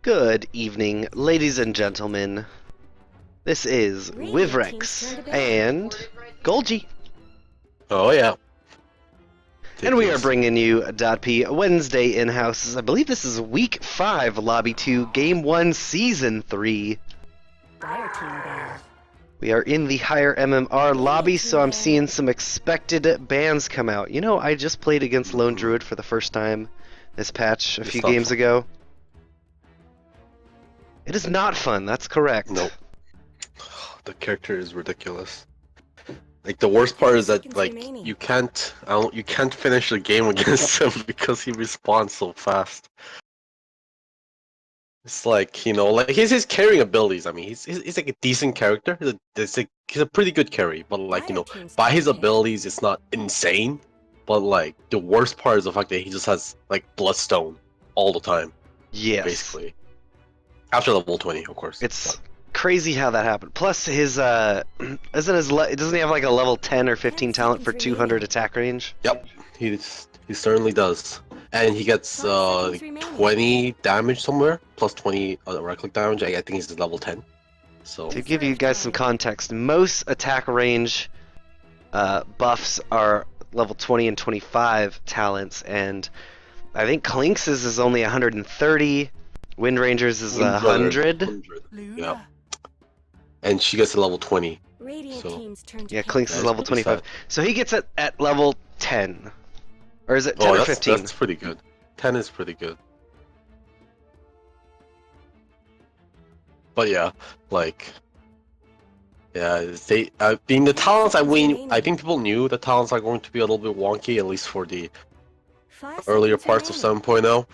Good evening, ladies and gentlemen. This is Wivrex and Golgi, Oh yeah. and we are bringing you DotP Wednesday Inhouse. I believe this is Week 5, Lobby 2, Game 1, Season 3. We are in the higher MMR lobby, so I'm seeing some expected bans come out. You know, I just played against Lone Druid for the first time this patch a few games ago. It is not fun, that's correct. Nope. The character is ridiculous. Like the worst part is that you can't finish the game against him because he respawns so fast. It's like, you know, like his carrying abilities. I mean, he's like a decent character. He's a pretty good carry, but like, you know, by his abilities, it's not insane. But like the worst part is the fact that he just has like Bloodstone all the time. Yes. Basically. After level 20, of course. It's crazy how that happened. Plus, his doesn't he have like a level 10 or 15 talent for 200 attack range? Yep, he certainly does, and he gets 20 damage somewhere, plus 20 right click damage. I think he's level 10. So to give you guys some context, most attack range buffs are level 20 and 25 talents, and I think Clinks's is only 130. Wind Ranger's is 100. Yeah. And she gets to level 20. So, yeah, Clinks is level 25. So he gets it at level 10. Or is it 10 or 15? That's pretty good. 10 is pretty good. But yeah, like... Yeah, being the talents, I think people knew the talents are going to be a little bit wonky, at least for the earlier parts of 7.0.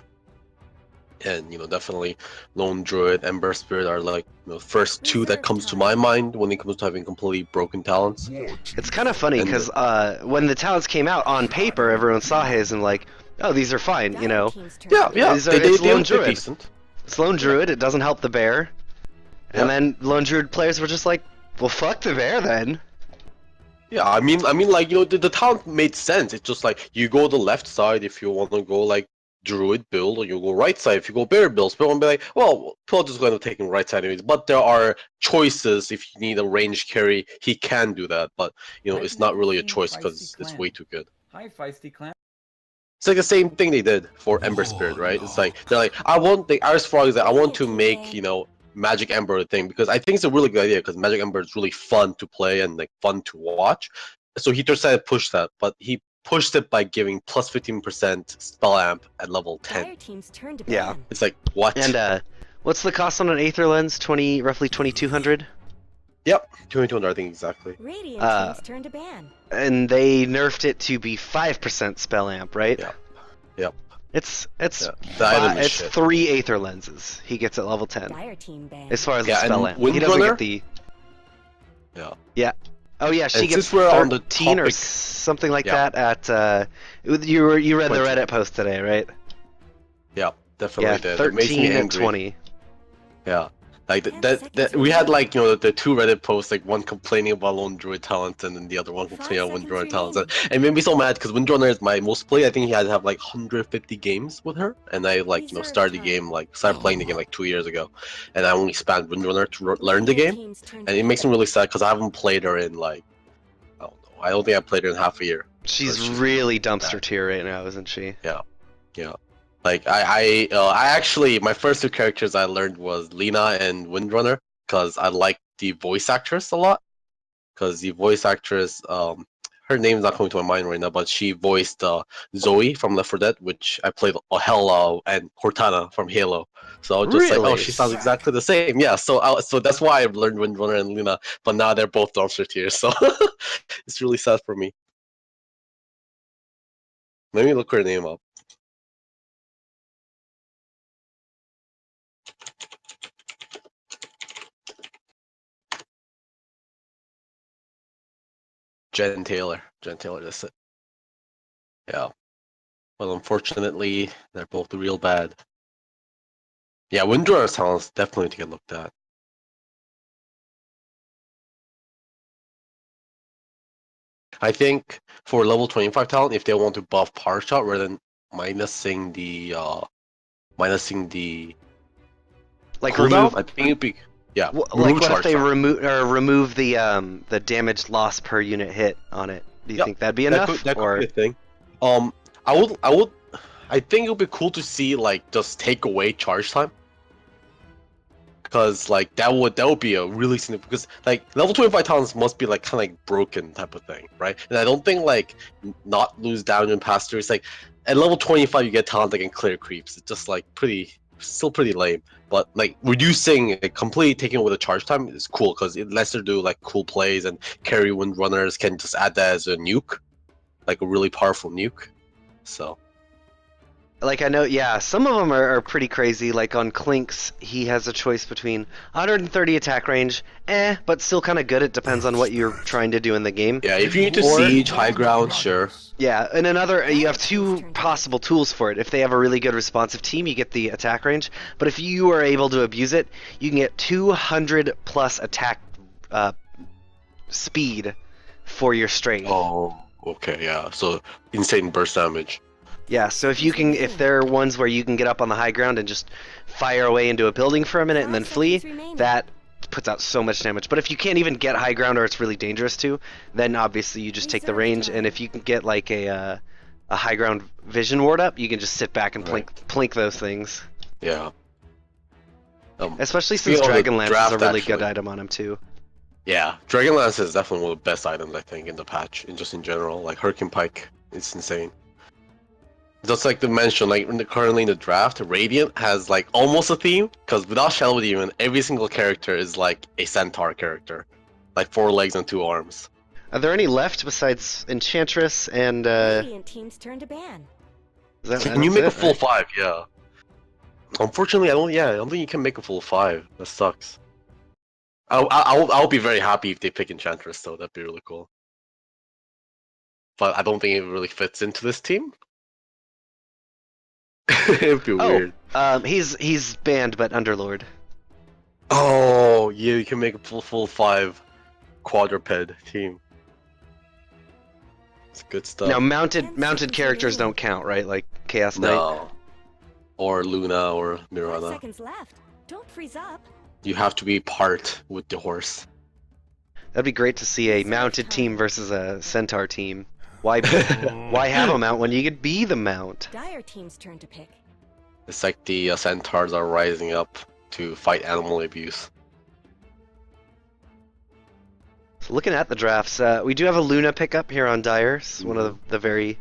And, you know, definitely Lone Druid, Ember Spirit are like, you know, first two that comes to my mind when it comes to having completely broken talents. It's kind of funny because when the talents came out on paper, everyone saw his and like, oh, these are fine, you know. Yeah, It's Lone Druid. Decent. It's Lone Druid. It doesn't help the bear. Yeah. And then Lone Druid players were just like, well, fuck the bear then. Yeah, I mean, like, you know, the talent made sense. It's just like you go the left side if you want to go like Druid build, or you go right side if you go bear build. People will be like, well, people just going to take right side anyways. But there are choices. If you need a range carry, he can do that. But you know, it's not really a choice because it's way too good. Hi, Feisty Clan. It's like the same thing they did for Ember Spirit, right? It's like they're like, I want the Iris Frog is that I want to make, you know, Magic Ember a thing because I think it's a really good idea because Magic Ember is really fun to play and like fun to watch. So he decided to push that, but he pushed it by giving plus 15% spell amp at level 10. Yeah. It's like, what? And what's the cost on an Aether Lens? Roughly 2200? Yep, 2200 I think exactly. And they nerfed it to be 5% spell amp, right? Yep. It's 3 Aether Lenses. He gets at level 10. As far as the spell amp. He doesn't get the... Yeah. Oh yeah, she gets 13 or something like that at you read the Reddit post today, right? Yeah, definitely did. 13 and 20. Yeah. Like that we had like, you know, the two Reddit posts, like one complaining about Lone Druid talent and then the other one complaining about Windrunner talent. And it made me so mad because Windrunner is my most played. I think he had to have like 150 games with her, and I like, you know, started playing the game like 2 years ago, and I only spammed Windrunner to learn the game, and it makes me really sad because I haven't played her in like, I don't know, I don't think I played her in half a year. She's really dumpster tier right now, isn't she? Yeah. Like I actually, my first two characters I learned was Lena and Windrunner because I like the voice actress a lot. Because the voice actress, her name's not coming to my mind right now, but she voiced Zoe from Left 4 Dead, which I played Hela and Cortana from Halo. So I was just like, oh, she sounds exactly the same. Yeah, so that's why I learned Windrunner and Lena, but now they're both dumpster tier, so it's really sad for me. Let me look her name up. Jen Taylor, that's it. Yeah. Well, unfortunately, they're both real bad. Yeah, Windrunner's talents definitely to get looked at. I think for level 25 talent, if they want to buff Power Shot rather than minusing the Like remove. I think it'd be like what if they remove the damage loss per unit hit on it? Do you think that'd be enough? That could be a thing. I think it would be cool to see like just take away charge time. Because like that would be a really significant, because like level 25 talents must be like kind of like broken type of thing, right? And I don't think like not lose down and pass through. It's like at level 25 you get talent that can clear creeps. It's just like still pretty lame. But like reducing completely taking away the charge time is cool because it lets her do like cool plays, and carry windrunners can just add that as a nuke, like a really powerful nuke. So. Like, I know, yeah, some of them are pretty crazy. Like, on Clinks, he has a choice between 130 attack range, but still kind of good. It depends on what you're trying to do in the game. Yeah, if you need to siege, high ground, sure. Yeah, and you have two possible tools for it. If they have a really good responsive team, you get the attack range. But if you are able to abuse it, you can get 200 plus attack speed for your strength. Oh, okay, yeah. So, insane burst damage. Yeah, so if there are ones where you can get up on the high ground and just fire away into a building for a minute and then flee, that puts out so much damage. But if you can't even get high ground, or it's really dangerous to, then obviously you just take the range, and if you can get like a high ground vision ward up, you can just sit back and plink those things. Yeah. Especially since Dragonlance is a really good item on him too. Yeah, Dragonlance is definitely one of the best items I think in the patch, and just in general. Like Hurricane Pike, it's insane. Just like to mention, like currently in the draft, Radiant has like almost a theme, because without Shadow Demon, every single character is like a centaur character, like 4 legs and 2 arms. Are there any left besides Enchantress and? Radiant team's turn to ban. Can you make a full 5? Yeah. Unfortunately, I don't think you can make a full 5. That sucks. I'll be very happy if they pick Enchantress though. That'd be really cool. But I don't think it really fits into this team. It'd be weird. He's banned, but Underlord. Oh yeah, you can make a full 5 quadruped team. It's good stuff. Now mounted characters don't count, right? Like Chaos Knight. No. Or Luna or Mirana. 5 seconds left. Don't freeze up. You have to be part with the horse. That'd be great to see a mounted team versus a centaur team. Why have a mount when you could be the mount? Dire team's turn to pick. It's like the centaurs are rising up to fight animal abuse. So looking at the drafts, we do have a Luna pickup here on Dire. It's one of the very,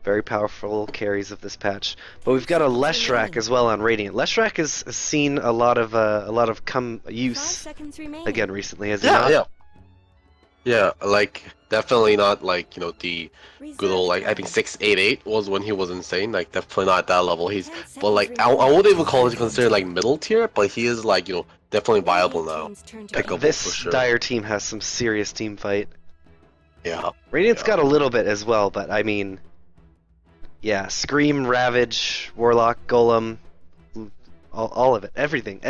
very powerful carries of this patch. But we've got a Leshrac as well on Radiant. Leshrac has seen a lot of use again recently, has he not? Yeah, like definitely not like, you know, the good old like I think 688 was when he was insane. Like definitely not at that level. But like I wouldn't even call it considered like middle tier, but he is like, you know, definitely viable now. Pickable this for sure. Dire team has some serious team fight. Yeah. Radiant's got a little bit as well, but I mean, yeah, Scream, Ravage, Warlock, Golem, all of it, everything,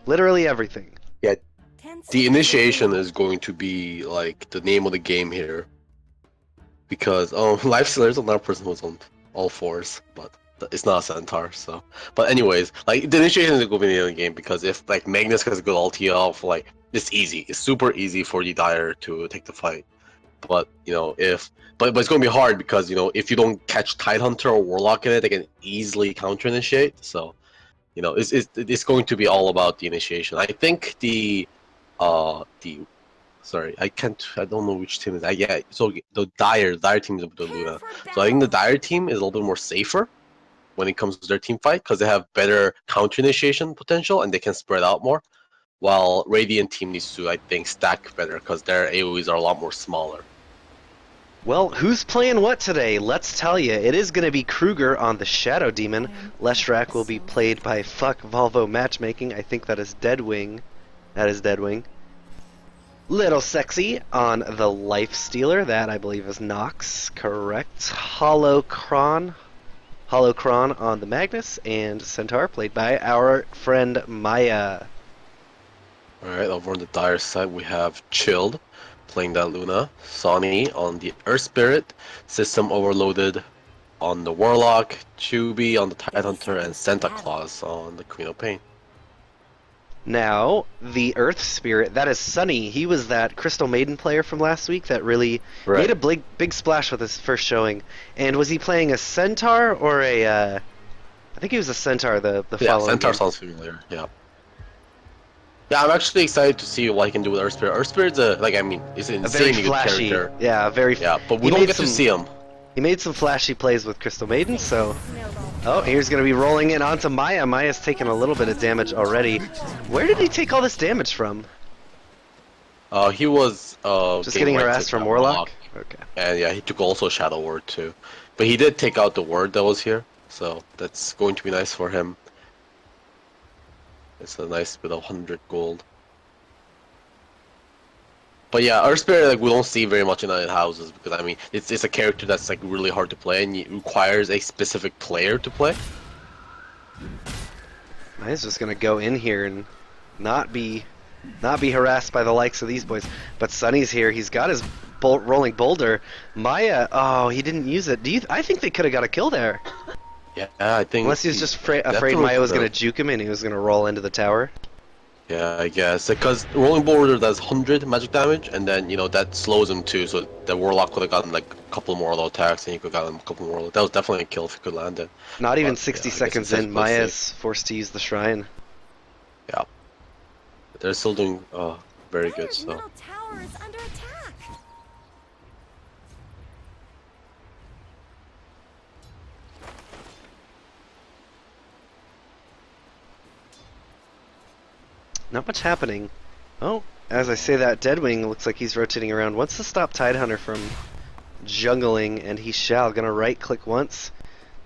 literally everything. Yeah. The initiation is going to be like the name of the game here, because Lifestealer is another person who's on all 4s, but it's not a centaur. So, but anyways, like the initiation is going to be the name of the game, because if like Magnus has a good ulti off, like it's easy, it's super easy for the Dire to take the fight. But you know, but it's going to be hard, because you know, if you don't catch Tidehunter or Warlock in it, they can easily counter initiate. So, you know, it's going to be all about the initiation. I think sorry, I don't know which team is that. Yeah, so the Dire team is with the Luna. So I think the Dire team is a little bit more safer when it comes to their team fight, because they have better counter initiation potential and they can spread out more. While Radiant team needs to, I think, stack better, because their AoEs are a lot more smaller. Well, who's playing what today? Let's tell you. It is going to be Kruger on the Shadow Demon. Leshrac will be played by Fuck Volvo Matchmaking. I think that is Deadwing. That is Deadwing. Little Sexy on the Lifestealer. That, I believe, is Nox. Correct. Holocron on the Magnus. And Centaur, played by our friend Maya. Alright, over on the Dire side, we have Chilled, playing that Luna. Sonny on the Earth Spirit. System Overloaded on the Warlock. Chubby on the Tidehunter. And Santa Claus on the Queen of Pain. Now, the Earth Spirit, that is Sunny. He was that Crystal Maiden player from last week that really made a big splash with his first showing. And was he playing a Centaur or a... I think he was a Centaur the following Centaur game. sounds familiar, yeah. Yeah, I'm actually excited to see what he can do with Earth Spirit. Earth Spirit's is an insanely good character. Yeah, very... Yeah, but we don't get to see him. He made some flashy plays with Crystal Maiden, so... Oh, here's going to be rolling in onto Maya. Maya's taken a little bit of damage already. Where did he take all this damage from? He was just getting harassed from Warlock? Okay. And yeah, he took also Shadow Word too. But he did take out the word that was here, so that's going to be nice for him. It's a nice bit of 100 gold. But yeah, Earth Spirit we don't see very much in Inhouses because it's a character that's really hard to play and it requires a specific player to play. Maya's just gonna go in here and not be harassed by the likes of these boys. But Sunny's here. He's got his rolling boulder. Maya, oh, he didn't use it. I think they could have got a kill there. Yeah, I think. Unless he was just afraid Maya was gonna juke him and he was gonna roll into the tower. Yeah, I guess because rolling boulder does 100 magic damage, and then that slows him too. So the Warlock could have gotten a couple more low attacks, and he could have gotten a couple more. That was definitely a kill if he could land it. Not even 60 seconds in, Maya's forced to use the shrine. Yeah, they're still doing very good. So. Middle tower is under attack. Not much happening. Oh, as I say that, Deadwing looks like he's rotating around. Wants to stop Tidehunter from jungling, and he shall. Gonna right-click once.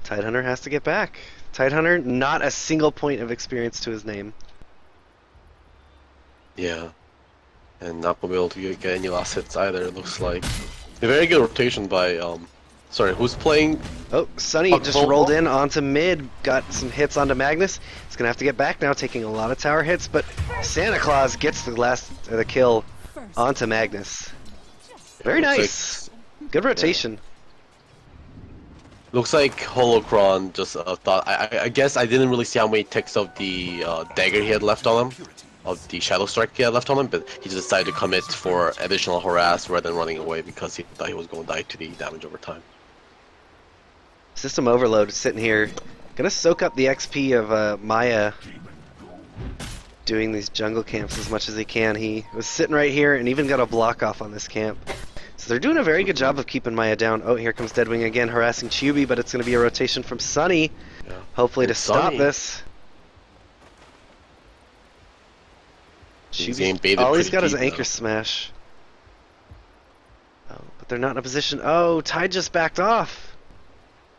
Tidehunter has to get back. Tidehunter, not a single point of experience to his name. Yeah, and not gonna be able to get any last hits either, it looks like. A very good rotation by, sorry, who's playing? Oh, Sunny just rolled in onto mid, got some hits onto Magnus. He's gonna have to get back now, taking a lot of tower hits, but Santa Claus gets the kill onto Magnus. Very nice. Good rotation. Looks like Holocron just thought. I guess I didn't really see how many ticks of the dagger he had left on him, of the Shadow Strike he had left on him, but he just decided to commit for additional harass rather than running away because he thought he was going to die to the damage over time. System Overload sitting here, gonna soak up the XP of Maya doing these jungle camps as much as he can. He was sitting right here and even got a block off on this camp. So they're doing a very good job of keeping Maya down. Oh, here comes Deadwing again harassing Chuby, but it's gonna be a rotation from Sunny, hopefully to stop this. All he's got is Anchor Smash. Oh, but they're not in a position. Oh, Tide just backed off.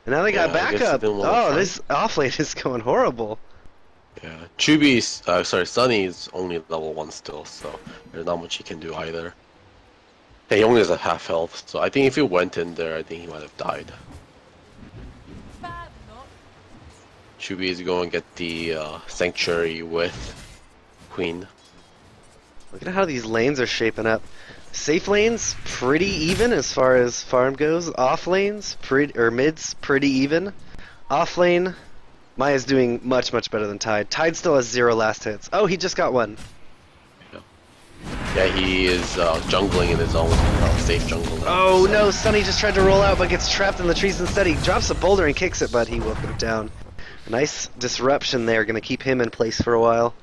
And now they got backup. Oh, this offlane is going horrible. Yeah, Sunny's only level 1 still, so there's not much he can do either. Hey, he only has a half health, so I think if he went in there, I think he might have died. Chuby is going to get the Sanctuary with Queen. Look at how these lanes are shaping up. Safe lanes, pretty even as far as farm goes. Off lanes, mids, pretty even. Off lane, Maya's doing much better than Tide. Tide still has 0 last hits. Oh, he just got 1. Yeah, he is jungling in his own safe jungle now. Oh no, Sunny just tried to roll out but gets trapped in the trees instead. He drops a boulder and kicks it, but he will put it down. Nice disruption there, gonna keep him in place for a while.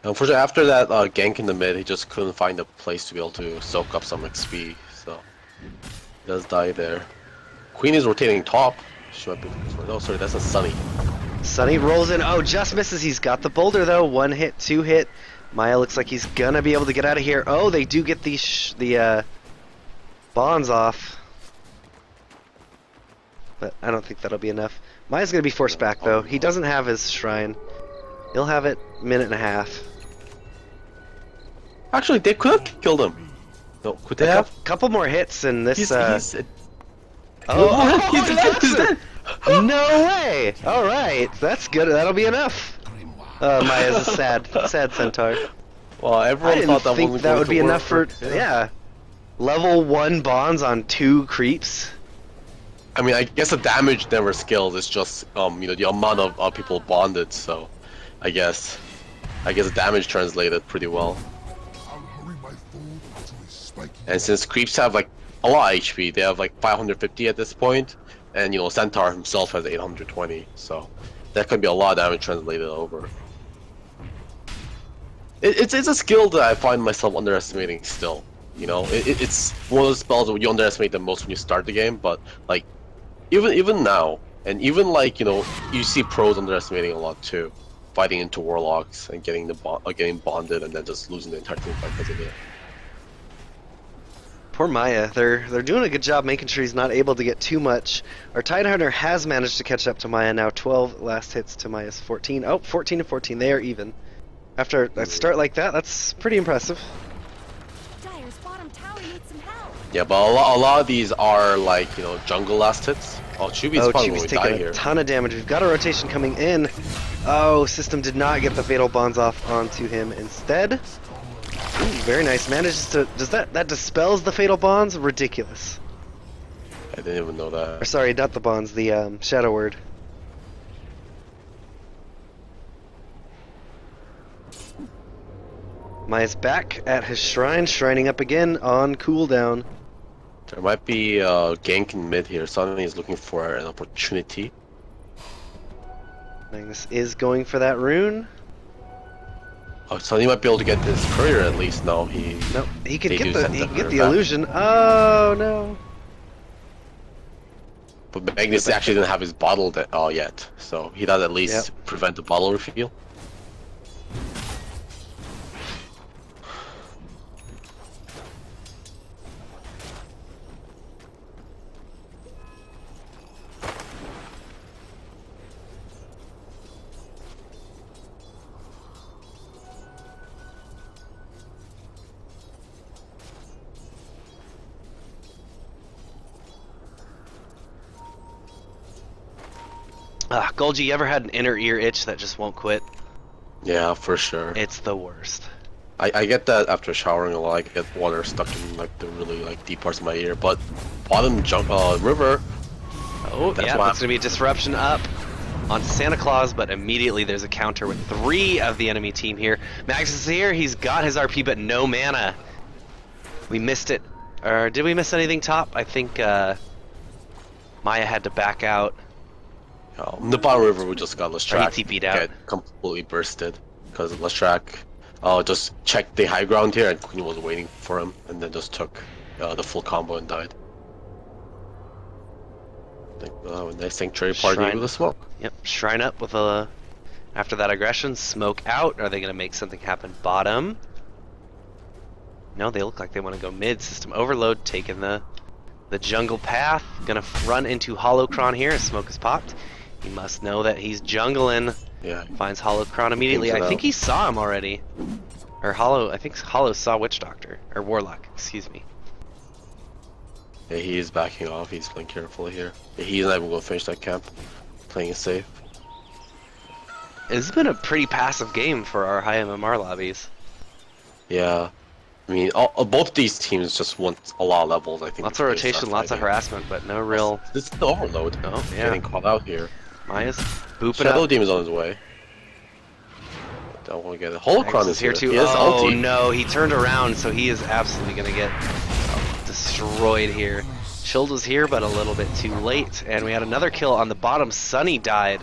Unfortunately, after that gank in the mid, he just couldn't find a place to be able to soak up some XP, so he does die there. Queen is rotating top. She might be oh, sorry, that's a Sunny. Sunny rolls in. Oh, just misses. He's got the boulder though. 1 hit, 2 hit. Maya looks like he's gonna be able to get out of here. Oh, they do get the bonds off, but I don't think that'll be enough. Maya's gonna be forced back though. He doesn't have his shrine. He'll have it minute and a half. Actually, they could have killed him. No, could they have? A couple more hits and this. He's dead. No way! All right, that's good. That'll be enough. Maya's a sad centaur. Well, everyone thought that think that would be enough for level 1 bonds on 2 creeps. I mean, I guess the damage never scales. It's just you know, the amount of people bonded. So, I guess the damage translated pretty well. And since creeps have like a lot of HP, they have like 550 at this point, and you know, Centaur himself has 820. So that could be a lot of damage translated over. It's a skill that I find myself underestimating still. You know, it's one of those spells that you underestimate the most when you start the game, but like even now, and even like, you know, you see pros underestimating a lot too, fighting into warlocks and getting getting bonded and then just losing the entire team fight because of it. Poor Maya, they're doing a good job making sure he's not able to get too much. Our Tidehunter has managed to catch up to Maya now. 12 last hits to Maya's 14. Oh, 14 to 14. They are even. After a start like that, that's pretty impressive. Dire's bottom tower needs some help. Yeah, but a lot of these are like, you know, jungle last hits. Oh, Chubi's taking a ton of damage. We've got a rotation coming in. Oh, System did not get the fatal bonds off onto him instead. Ooh, very nice. Manages to... Does that dispels the fatal bonds? Ridiculous. I didn't even know that. Or sorry, not the bonds, the shadow word. Maya's back at his shrine, shrining up again on cooldown. There might be a gank in mid here. Suddenly he's looking for an opportunity. Magnus is going for that rune. Oh, so he might be able to get this courier at least. No, he could get the illusion. Oh no! But Magnus actually didn't have his bottle yet, so he does at least prevent the bottle reveal. Golgi, you ever had an inner ear itch that just won't quit? Yeah, for sure. It's the worst. I get that after showering a lot. I get water stuck in like the really like deep parts of my ear. But bottom river. Oh, yeah, that's gonna be a disruption up on Santa Claus, but immediately there's a counter with 3 of the enemy team here. Max is here. He's got his RP, but no mana. We missed it. Or did we miss anything top? I think Maya had to back out. The bottom river, we just got Lestrak he TP'd out. Get completely bursted because Lestrak just checked the high ground here and Queen was waiting for him and then just took the full combo and died. I think nice sanctuary party with a smoke. Yep, shrine up with a... After that aggression, smoke out. Are they going to make something happen bottom? No, they look like they want to go mid. System overload, taking the jungle path. Gonna run into Holocron here as smoke is popped. He must know that he's jungling. Yeah. Finds Holocron immediately. I think he saw him already. Or I think Hollow saw Witch Doctor. Or Warlock, excuse me. Yeah, he is backing off. He's playing carefully here. Yeah, he's not even going to finish that camp. Playing it safe. It's been a pretty passive game for our high MMR lobbies. Yeah. I mean, both these teams just want a lot of levels, I think. Lots of rotation, lots of harassment, but no real... This is the overload. Oh, yeah. Getting called out here. Maya's booping Shadow up. Demon's on his way. Don't want to get it. Holocron is here too. Oh no, he turned around, so he is absolutely going to get destroyed here. Shield was here, but a little bit too late. And we had another kill on the bottom. Sunny died,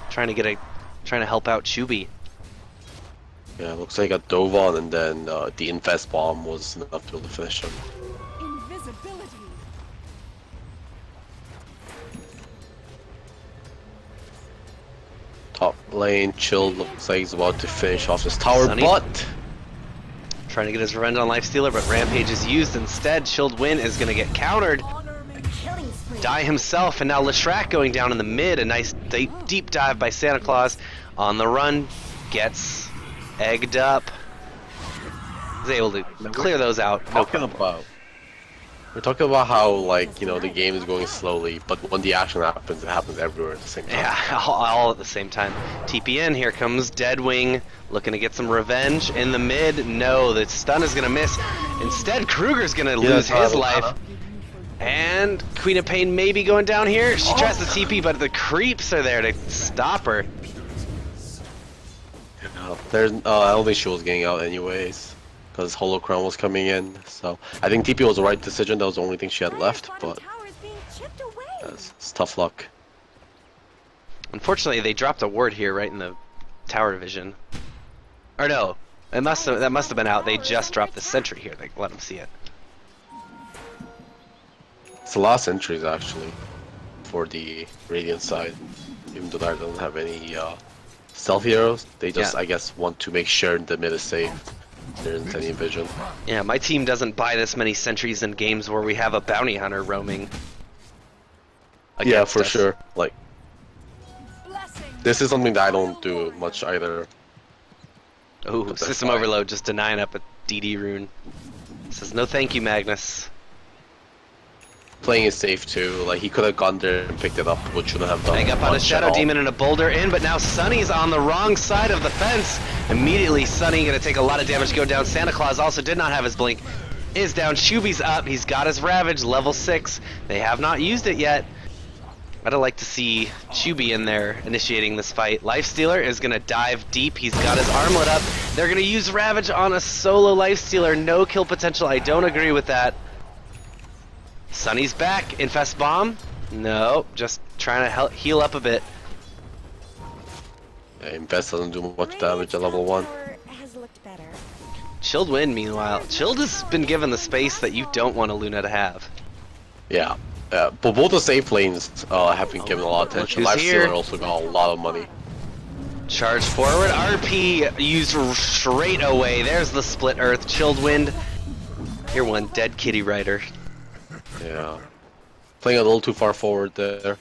trying to help out Chubi. Yeah, looks like he got dove on, and then the Infest Bomb was enough to be able to finish him. Invisibility. Top lane, Chill looks like he's about to finish off his tower, but... Trying to get his revenge on Lifestealer, but Rampage is used instead. Chilled Win is going to get countered. Die himself, and now Leshrac going down in the mid. A nice deep dive by Santa Claus on the run. Gets egged up. Is able to clear those out. We're talking about how, like, you know, the game is going slowly, but when the action happens, it happens everywhere at the same time. Yeah, all at the same time. TPN, here comes Deadwing, looking to get some revenge in the mid. No, the stun is going to miss. Instead, Kruger's going to lose his life. And Queen of Pain may be going down here. She tries to TP, but the creeps are there to stop her. There's, I don't think she was getting out anyways, because Holocron was coming in. So I think TP was the right decision. That was the only thing she had left, but it's tough luck. Unfortunately, they dropped a ward here right in the tower division. Or no, that must have been out. They just dropped the sentry here. They let them see it. It's the last entries actually for the Radiant side, even though that doesn't have any stealth heroes. They just, I guess, want to make sure the mid is safe. There isn't any vision. Yeah, my team doesn't buy this many sentries in games where we have a bounty hunter roaming. Yeah, for sure. Like, this is something that I don't do much either. Oh, system overload just denying up a DD rune. Says no thank you, Magnus. Playing it safe too, like he could have gone there and picked it up, which shouldn't have done. Hang up on a Shadow Demon and a Boulder in, but now Sunny's on the wrong side of the fence. Immediately Sunny gonna take a lot of damage to go down. Santa Claus also did not have his blink. Is down, Shuby's up, he's got his Ravage, level 6. They have not used it yet. I'd like to see Shuby in there initiating this fight. Lifestealer is gonna dive deep, he's got his armlet up. They're gonna use Ravage on a solo Lifestealer, no kill potential, I don't agree with that. Sunny's back. Infest Bomb? No, just trying to heal up a bit. Yeah, Infest doesn't do much damage at level 1. Chilled Wind, meanwhile. Chilled has been given the space that you don't want a Luna to have. Yeah, but both the safe lanes have been given a lot of attention. Lifestealer also got a lot of money. Charge forward. RP used straight away. There's the Split Earth. Chilled Wind. Here one, dead Kitty Rider. Yeah, playing a little too far forward there.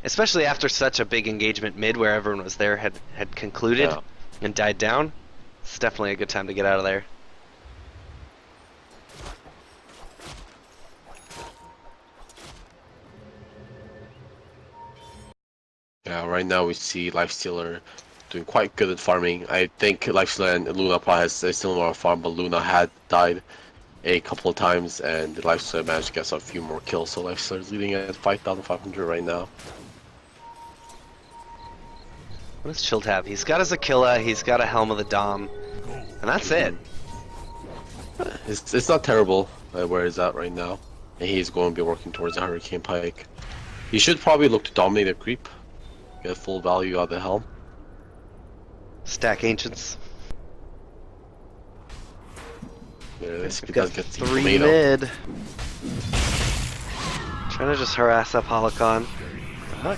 Especially after such a big engagement mid where everyone was there had concluded and died down. It's definitely a good time to get out of there. Yeah, right now we see Lifestealer doing quite good at farming. I think Lifestealer and Luna probably has a similar farm, but Luna had died a couple of times, and the Lifestealer managed to get a few more kills, so Lifestealer is leading at 5,500 right now. What does Chilled have? He's got his Aquila, he's got a Helm of the Dom, and that's it. It's not terrible where he's at right now, and he's going to be working towards a Hurricane Pike. He should probably look to dominate a creep, get full value out of the Helm. Stack Ancients. Yeah, this got 3 mid. Trying to just harass up Holocron.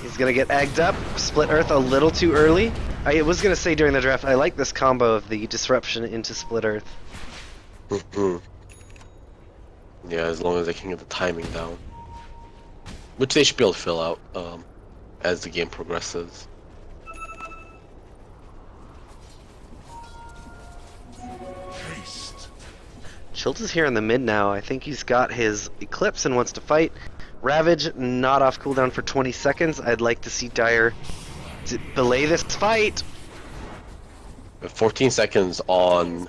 He's gonna get egged up. Split Earth a little too early. I was gonna say during the draft, I like this combo of the disruption into Split Earth. Yeah, as long as they can get the timing down, which they should be able to fill out as the game progresses. Chilled is here in the mid now. I think he's got his Eclipse and wants to fight. Ravage not off cooldown for 20 seconds. I'd like to see Dire belay this fight. 14 seconds on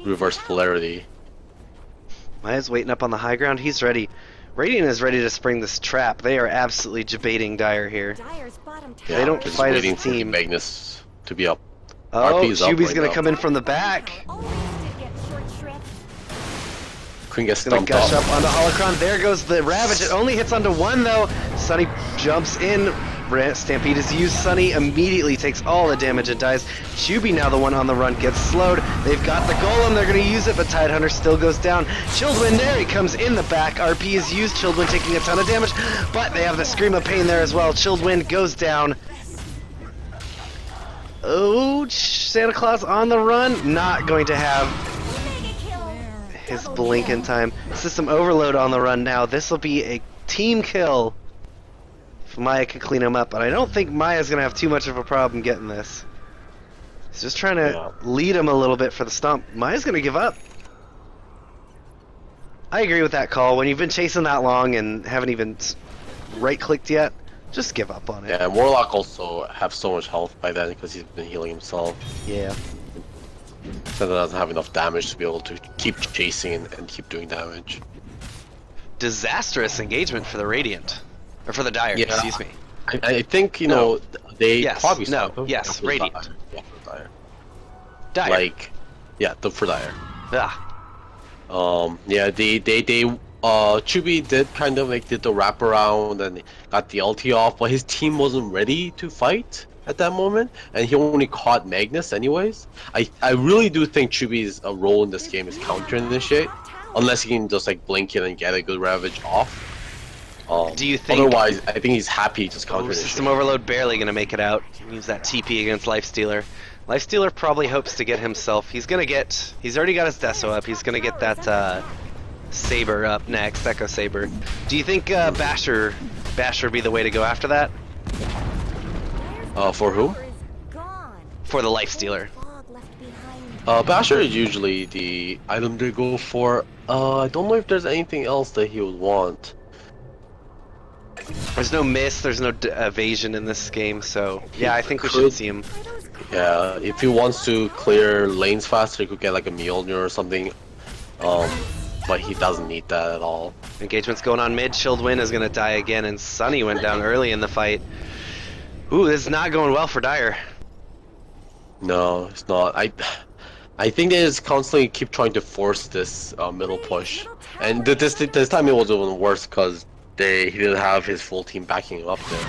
reverse polarity. Maya's waiting up on the high ground. He's ready. Radiant is ready to spring this trap. They are absolutely debating Dire here. Yeah, they don't fight as a team. Magnus to be up. Oh, Shuby's gonna come in from the back. Queen gets gonna stumped gush up onto Holocron. There goes the Ravage. It only hits onto 1 though. Sunny jumps in. Stampede is used. Sunny immediately takes all the damage and dies. Shuby now the one on the run gets slowed. They've got the Golem. They're gonna use it, but Tidehunter still goes down. Chilled Wind there. He comes in the back. RP is used. Chilled Wind taking a ton of damage, but they have the Scream of Pain there as well. Chilled Wind goes down. Oh, Santa Claus on the run. Not going to have his blink in time. System overload on the run now. This will be a team kill if Maya can clean him up, but I don't think Maya's gonna have too much of a problem getting this. He's just trying to lead him a little bit for the stomp. Maya's gonna give up. I agree with that call. When you've been chasing that long and haven't even right-clicked yet, just give up on it. Yeah, and Warlock also have so much health by then because he's been healing himself. Yeah. So that doesn't have enough damage to be able to keep chasing and keep doing damage. disastrous engagement for the Radiant. Or for the Dire, yeah, excuse me. I think, you know, they probably yes, Radiant. Dire. Yeah, for Dire. Dire. Like, yeah, for Dire. Ah. Yeah, Chubi did kind of like did the wraparound and got the ulti off, but his team wasn't ready to fight at that moment, and he only caught Magnus anyways. I really do think Chubi's role in this game is counter initiate, unless he can just like blink it and get a good Ravage off. Do you think? Otherwise, I think he's happy just counter initiate. System Overload barely gonna make it out. Use that TP against Lifestealer. Lifestealer probably hopes to get himself. He's already got his Deso up. He's gonna get that Saber up next, Echo Saber. Do you think Basher be the way to go after that? For whom? For the Lifestealer. Basher is usually the item they go for. I don't know if there's anything else that he would want. There's no miss, there's no evasion in this game, so yeah, I think we should see him. Yeah, if he wants to clear lanes faster, he could get like a Mjolnir or something. But he doesn't need that at all. Engagement's going on mid. Chilled is gonna die again, and Sunny went down early in the fight. Ooh, this is not going well for Dire. No, it's not. I think they just constantly keep trying to force this middle push, and this time it was even worse because he didn't have his full team backing him up there.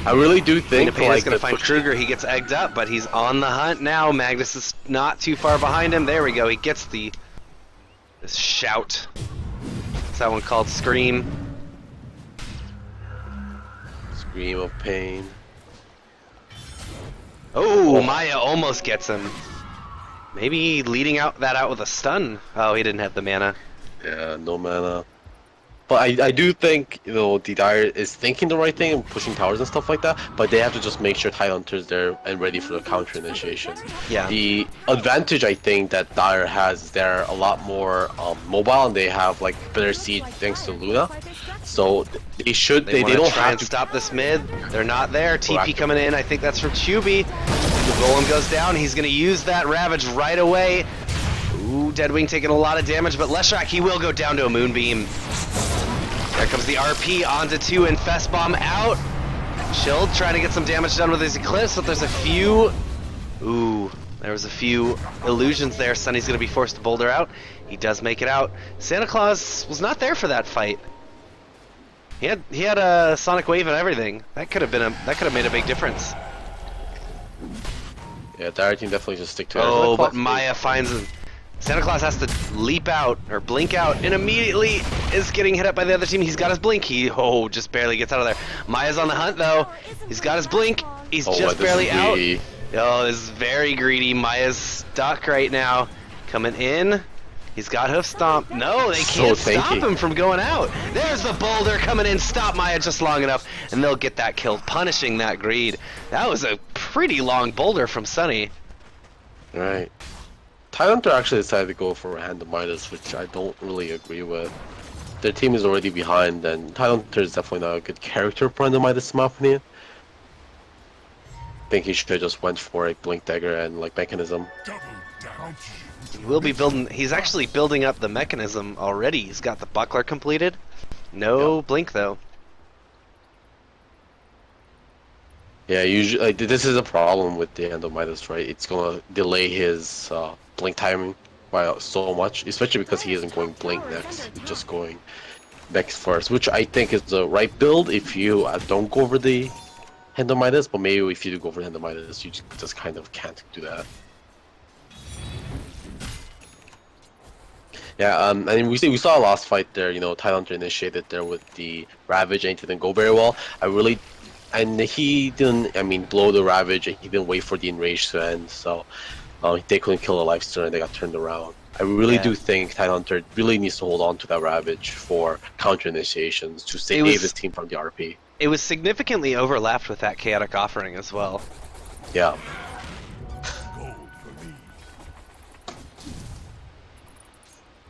I really do think like gonna find Kruger. He gets egged up, but he's on the hunt now. Magnus is not too far behind him. There we go. He gets this shout. Is that one called Scream? Scream of pain. Oh, Maya almost gets him. Maybe leading out with a stun. Oh, he didn't have the mana. Yeah, no mana. But I do think, you know, the Dire is thinking the right thing and pushing towers and stuff like that, but they have to just make sure Tidehunter's there and ready for the counter initiation. Yeah. The advantage I think that Dire has is they're a lot more mobile, and they have like better siege thanks to Luna. So they don't try and stop this mid. They're not there. TP coming in. I think that's from Chubi. The Golem goes down. He's going to use that Ravage right away. Ooh, Deadwing taking a lot of damage, but Leshrac, he will go down to a Moonbeam. There comes the RP onto 2 and Fest Bomb out. Chilled trying to get some damage done with his Eclipse, but there's a few... Ooh, there was a few illusions there. Sunny's going to be forced to boulder out. He does make it out. Santa Claus was not there for that fight. He had a Sonic Wave and everything. That could have made a big difference. Yeah, Dire team definitely just stick to it. Oh, but Maya finds him. Santa Claus has to leap out, or blink out, and immediately is getting hit up by the other team. He's got his blink. He just barely gets out of there. Maya's on the hunt, though. He's got his blink. He's just barely out. Oh, this is very greedy. Maya's stuck right now. Coming in. He's got Hoof Stomp. No, they can't stop him from going out. There's the boulder coming in. Stop Maya just long enough, and they'll get that kill, punishing that greed. That was a pretty long boulder from Sunny. Right. Tidehunter actually decided to go for Randomitis, which I don't really agree with. Their team is already behind, and Tidehunter is definitely not a good character for Randomitis, in my opinion. I think he should have just went for a Blink Dagger and like Mechanism. He will be building. He's actually building up the Mechanism already. He's got the Buckler completed. No Blink though. Yeah, usually like, this is a problem with the Randomitis, right? It's gonna delay his blink timing by so much, especially because he isn't going blink next, he's just going next first, which I think is the right build if you don't go over the Randomitis, but maybe if you do go over Randomitis, you just kind of can't do that. Yeah, I mean, we saw a last fight there, you know, Tidehunter initiated there with the Ravage and it didn't go very well. And he didn't, I mean, blow the Ravage, and he didn't wait for the Enrage to end, so they couldn't kill the Lifestealer and they got turned around. I really do think Tidehunter really needs to hold on to that Ravage for counter initiations to save his team from the RP. It was significantly overlapped with that Chaotic Offering as well. Yeah.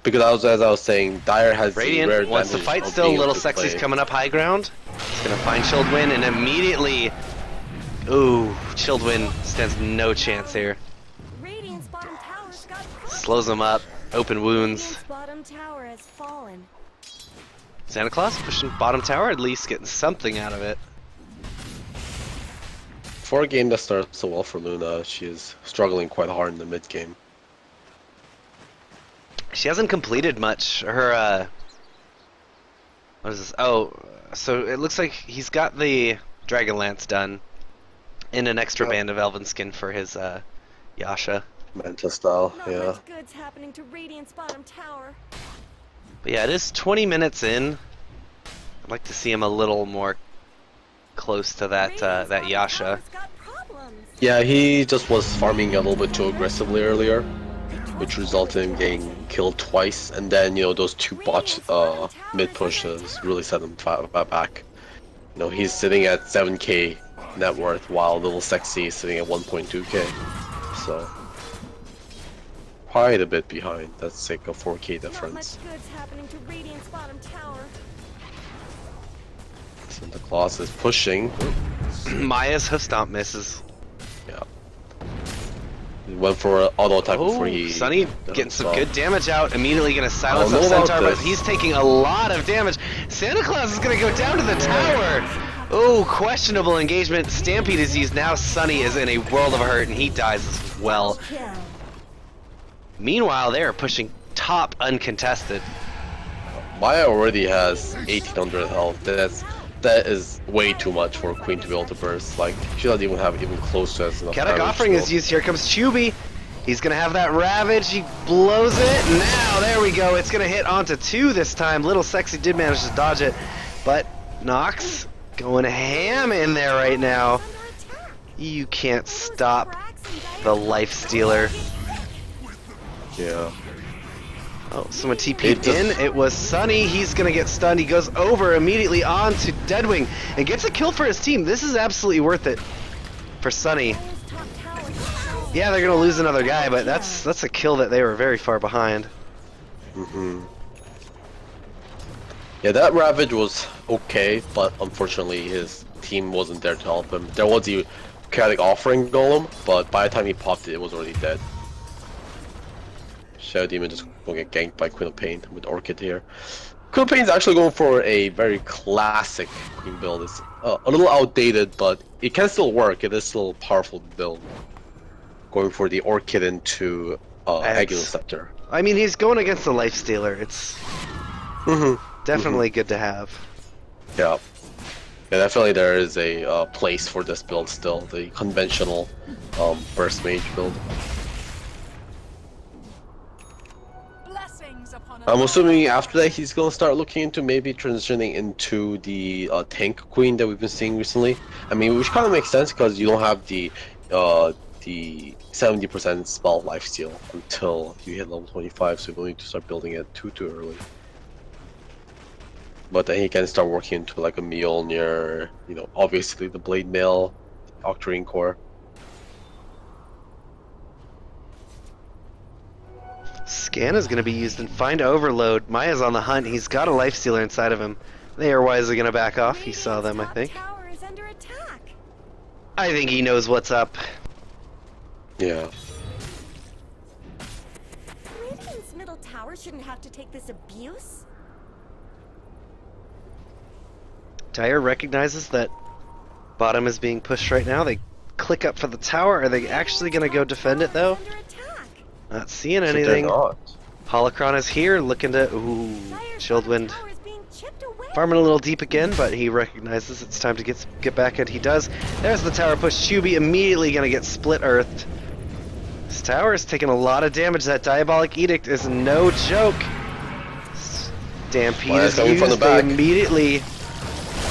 Because as I was saying, Dire has Radiant, rare once the fight's still, Little Sexy's coming up high ground. He's gonna find Chilled and immediately... Ooh, Chilled stands no chance here. Radiant's bottom tower's got Slows him up, open wounds. Radiant's bottom tower has fallen. Santa Claus pushing bottom tower, at least getting something out of it. For a game that started so well for Luna, she is struggling quite hard in the mid game. She hasn't completed much. Her, what is this? Oh, so it looks like he's got the Dragonlance done in an extra band of Elven skin for his, Yasha. Manta style, yeah. Not much good's happening to Radiant's bottom tower. But yeah, it is 20 minutes in. I'd like to see him a little more close to that, that Yasha. Yeah, he just was farming a little bit too aggressively earlier, which resulted in getting killed twice, and then, you know, those two botch mid pushes really set him back. You know, he's sitting at 7k net worth while Little Sexy is sitting at 1.2k, so quite a bit behind. That's like a 4k difference. Santa Claus is pushing. Maya's hoof stomp misses. Yeah. He went for an auto attack before he... Sunny getting some good damage out. Immediately going to silence up Centaur, but he's taking a lot of damage. Santa Claus is going to go down to the tower. Oh, questionable engagement. Stampede is used. Now Sunny is in a world of hurt, and he dies as well. Meanwhile, they are pushing top uncontested. Maya already has 1800 health. That is way too much for a queen to be able to burst. Like, she doesn't even have even close to as enough. Kadak offering is used. Here comes Chubby. He's gonna have that Ravage. He blows it. Now, there we go. It's gonna hit onto 2 this time. Little Sexy did manage to dodge it, but Nox going ham in there right now. You can't stop the Life Stealer. Yeah. Oh, someone TP'd in. It was Sunny. He's going to get stunned. He goes over immediately on to Deadwing and gets a kill for his team. This is absolutely worth it for Sunny. Yeah, they're going to lose another guy, but that's a kill that they were very far behind. Yeah, that Ravage was okay, but unfortunately his team wasn't there to help him. There was the chaotic offering golem, but by the time he popped it, it was already dead. Shadow Demon just gonna get ganked by Queen of Pain with Orchid here. Queen of Pain is actually going for a very classic Queen build. It's a little outdated, but it can still work. It is still a powerful build. Going for the Orchid into Aguilin Scepter. I mean, he's going against the Life Stealer. It's definitely good to have. Yeah. Yeah, definitely there is a place for this build still. The conventional Burst Mage build. I'm assuming after that he's gonna start looking into maybe transitioning into the tank queen that we've been seeing recently. I mean, which kind of makes sense because you don't have the 70% spell lifesteal until you hit level 25, so you will need to start building it too early. But then he can start working into like a Mjolnir, you know, obviously the Blade Mail, Octarine Core. Scan is going to be used and find Overload. Maya's on the hunt. He's got a Life Stealer inside of him. They are wisely going to back off. He saw them, I think. I think he knows what's up. Yeah. Radiant's middle tower shouldn't have to take this abuse. Dire recognizes that bottom is being pushed right now. They click up for the tower. Are they actually going to go defend it, though? Not seeing anything. Holocron is here, looking to... Ooh, Chilled farming a little deep again, but he recognizes it's time to get back at. He does. There's the tower push. Chuby immediately going to get split earthed. This tower is taking a lot of damage. That Diabolic Edict is no joke. Stampede is used. From the back. They immediately...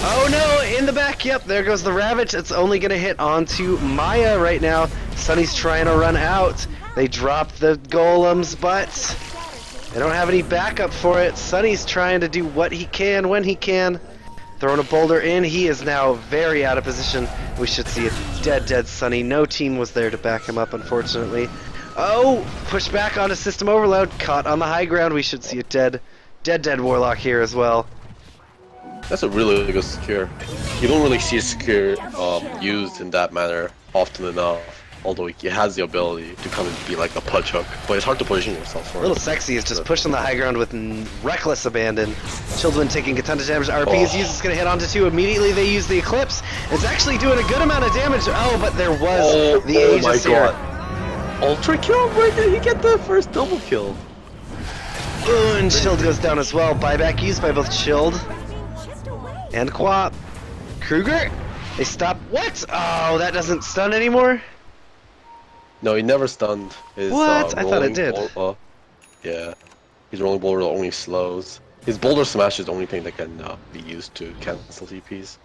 Oh no, in the back, yep, there goes the Ravage. It's only going to hit onto Maya right now. Sunny's trying to run out. They dropped the golems, but they don't have any backup for it. Sunny's trying to do what he can when he can. Throwing a boulder in, he is now very out of position. We should see a dead Sunny. No team was there to back him up, unfortunately. Oh, push back onto System Overload. Caught on the high ground. We should see a dead Warlock here as well. That's a really good secure. You don't really see a secure used in that manner often enough. although he has the ability to come and be like a punch hook, but it's hard to position yourself for it. Little Sexy is just pushing the high ground with reckless abandon. Children taking a ton of damage. RP is used, it's going to hit onto 2. Immediately they use the Eclipse. It's actually doing a good amount of damage. Oh, but there was the Aegis here. Ultra kill right there, you get the first double kill. Ooh, and Shield goes down as well. Buyback used by both Shield and Quap. Kruger, they stop. What? Oh, that doesn't stun anymore? No, he never stunned. His, what? I thought it did. Yeah, his rolling boulder only slows. His boulder smash is the only thing that can be used to cancel TPs.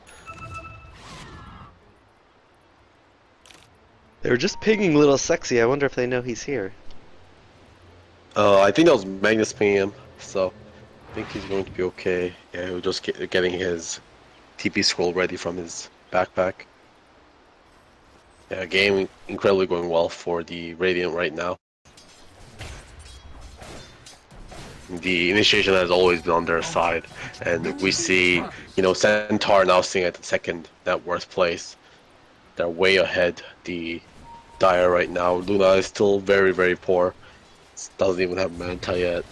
They were just pinging Little Sexy. I wonder if they know he's here. I think that was Magnus pinging him, so I think he's going to be okay. Yeah, he was just getting his TP scroll ready from his backpack. Yeah, game incredibly going well for the Radiant right now. The initiation has always been on their side, and we see, you know, Centaur now sitting at the second net worth place. They're way ahead the Dire right now. Luna is still very, very poor. Doesn't even have Manta yet.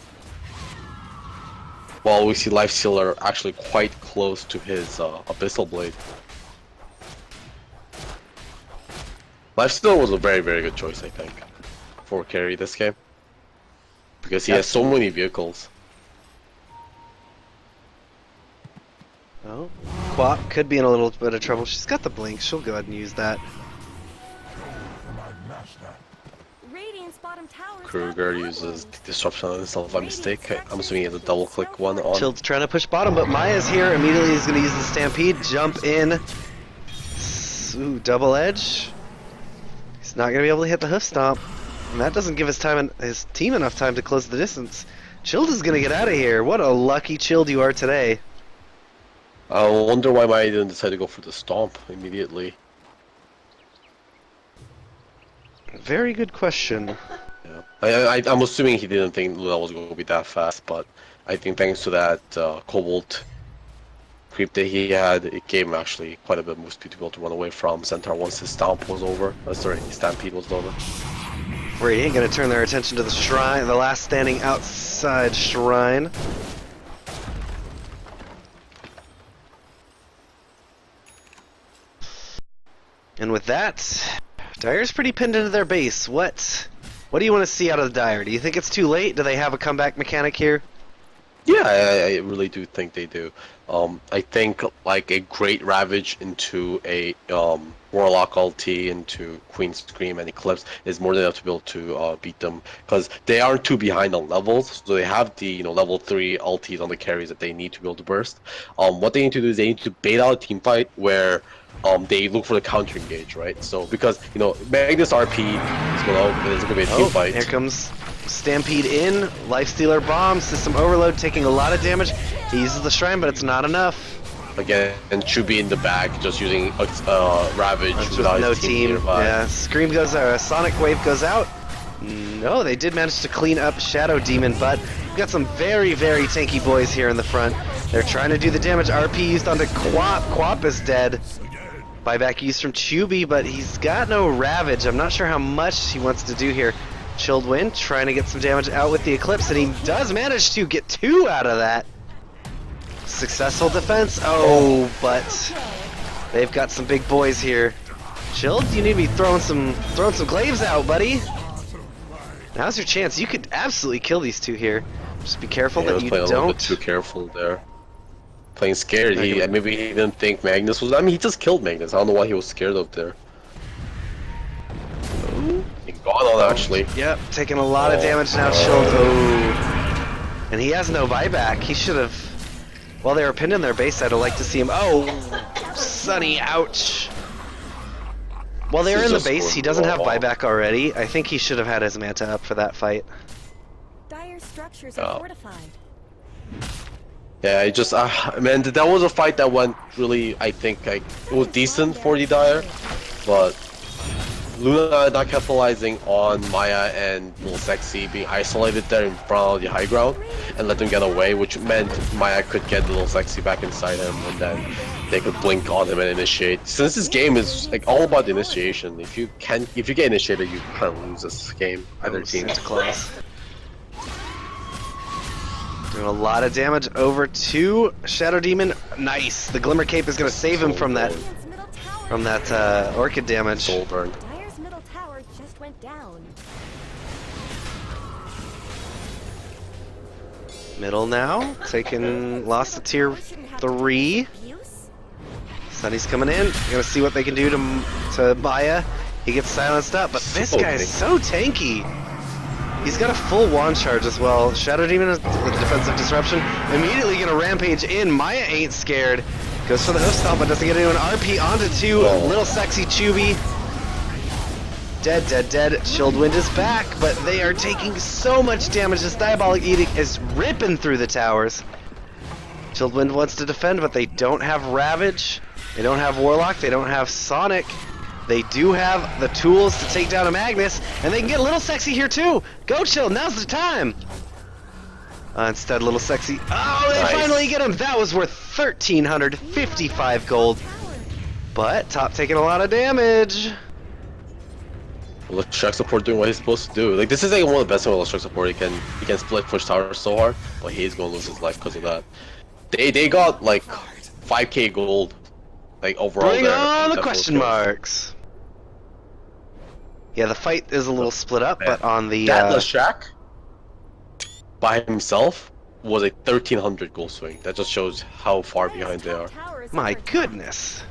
While we see Lifestealer actually quite close to his Abyssal Blade. Lifestealer was a very, very good choice, I think, for carry this game. Because he has so many vehicles. Oh, Quap could be in a little bit of trouble. She's got the blink. She'll go ahead and use that. Kruger uses disruption on himself by mistake. I'm assuming he has a double click one on. Child's trying to push bottom, but Maya's here. Immediately he's going to use the Stampede, jump in. Ooh, double edge. He's not going to be able to hit the hoof stomp. And that doesn't give his team enough time to close the distance. Chilled is going to get out of here. What a lucky Chilled you are today. I wonder why Maya didn't decide to go for the stomp immediately. Very good question. Yeah. I'm assuming he didn't think Luna was going to be that fast, but I think thanks to that Cobalt creep that he had, it gave him actually quite a bit more speed to be able to run away from Centaur once his stomp was over. Sorry, his stampede was over. Radiant going to turn their attention to the shrine, the last standing outside shrine. And with that, Dire's pretty pinned into their base. What do you want to see out of the Dire? Do you think it's too late? Do they have a comeback mechanic here? Yeah, I really do think they do. I think like a great Ravage into a Warlock ulti into Queen Scream and Eclipse is more than enough to be able to beat them, because they aren't too behind on levels, so they have the level 3 ultis on the carries that they need to be able to burst. What they need to do is they need to bait out a team fight where they look for the counter engage, right? So because Magnus RP is going to be a team fight. Here comes Stampede in, Lifestealer bomb, System Overload taking a lot of damage. He uses the Shrine, but it's not enough. Again, and Chubi in the back, just using Ravage without no his team nearby. Yeah, Scream goes out, Sonic Wave goes out. No, they did manage to clean up Shadow Demon, but we've got some very, very tanky boys here in the front. They're trying to do the damage. RP used onto Quap. Quap is dead. Buyback used from Chubi, but he's got no Ravage. I'm not sure how much he wants to do here. Chilled Wind trying to get some damage out with the Eclipse, and he does manage to get 2 out of that. Successful defense. Oh, but they've got some big boys here. Chilled, you need to be throwing some glaives out, buddy. Now's your chance. You could absolutely kill these 2 here. Just be careful that you don't. A little bit too don't. careful there. Playing scared. Maybe he didn't think Magnus was. I mean, he just killed Magnus. I don't know why he was scared of there. He gone on actually. Yep, taking a lot of damage now. Chilled. Oh, and he has no buyback. He should have. While they were pinned in their base side, I'd like to see him. Oh, Sunny, ouch. While they were in the base, he doesn't have buyback already. I think he should have had his Manta up for that fight. Dire structures are fortified. Yeah, it just, man, that was a fight that went really, I think, it was decent for the Dire, but Luna not capitalizing on Maya and Little Sexy being isolated there in front of the high ground and let them get away, which meant Maya could get Little Sexy back inside him, and then they could blink on him and initiate. Since this game is like all about the initiation, if you get initiated, you kind of lose this game. Either team. Close. Doing a lot of damage over to Shadow Demon. Nice. The Glimmer Cape is going to save him from that Orchid damage. Soul burn. Dire's middle tower just went down. Middle now, lost to tier 3. Sunny's coming in. Gonna see what they can do to Maya. He gets silenced up, but this guy is so tanky. He's got a full wand charge as well. Shadow Demon is with defensive disruption. Immediately gonna rampage in. Maya ain't scared. Goes for the hoof stomp, but doesn't get into an RP onto 2. Little sexy Chubby. Dead, dead, dead. Chilled Wind is back, but they are taking so much damage. This Diabolic Edict is ripping through the towers. Chilled Wind wants to defend, but they don't have Ravage. They don't have Warlock. They don't have Sonic. They do have the tools to take down a Magnus, and they can get a little sexy here too. Go Chill, now's the time. Instead, little sexy. Oh, they finally get him. That was worth 1,355 gold. But top taking a lot of damage. Electric support doing what he's supposed to do. Like this is like one of the best with electric support. He can split push towers so hard, but he's gonna lose his life because of that. They got like 5k gold, like overall. Bring on the question marks. Yeah, the fight is a little split up, but on the that Leshrac by himself was a 1,300 gold swing. That just shows how far behind they are. My goodness.